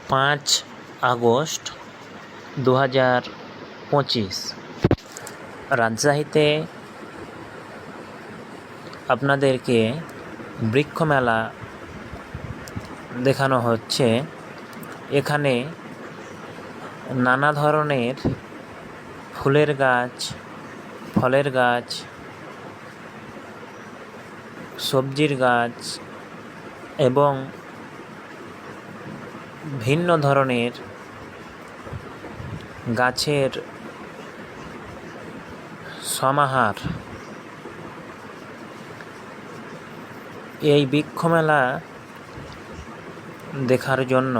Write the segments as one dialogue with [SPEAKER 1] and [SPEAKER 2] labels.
[SPEAKER 1] 5 August 2025 রাজশাহীতে আপনাদেরকে বৃক্ষ মেলা দেখানো হচ্ছে। এখানে নানা ধরনের ফুলের গাছ, ফলের গাছ, সবজির গাছ এবং ভিন্ন ধরনের গাছের সমাহার। এই বৃক্ষমেলা দেখার জন্য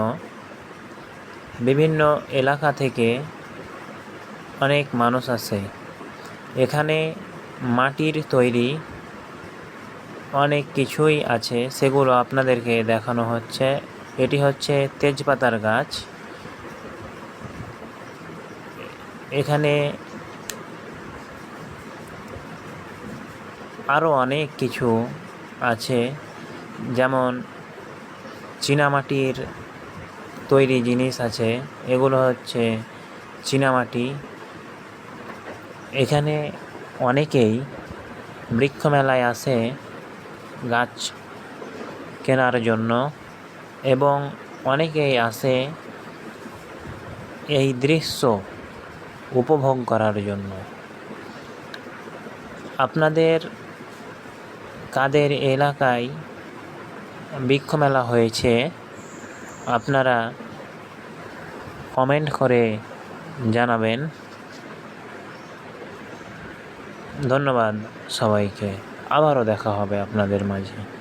[SPEAKER 1] বিভিন্ন এলাকা থেকে অনেক মানুষ আসে। এখানে মাটির তৈরি অনেক কিছুই আছে, সেগুলো আপনাদেরকে দেখানো হচ্ছে। এটি হচ্ছে তেজপাতার গাছ। এখানে আরও অনেক কিছু আছে, যেমন চীনামাটির তৈরি জিনিস আছে। এগুলো হচ্ছে চীনামাটি। এখানে অনেকেই বৃক্ষ মেলায় আসে গাছ কেনার জন্য, এবং অনেকেই আসে এই দৃশ্য উপভোগ করার জন্য। আপনাদের কাদের এলাকায় বৃক্ষ মেলা হয়েছে আপনারা কমেন্ট করে জানাবেন। ধন্যবাদ সবাইকে। আবারও দেখা হবে আপনাদের মাঝে।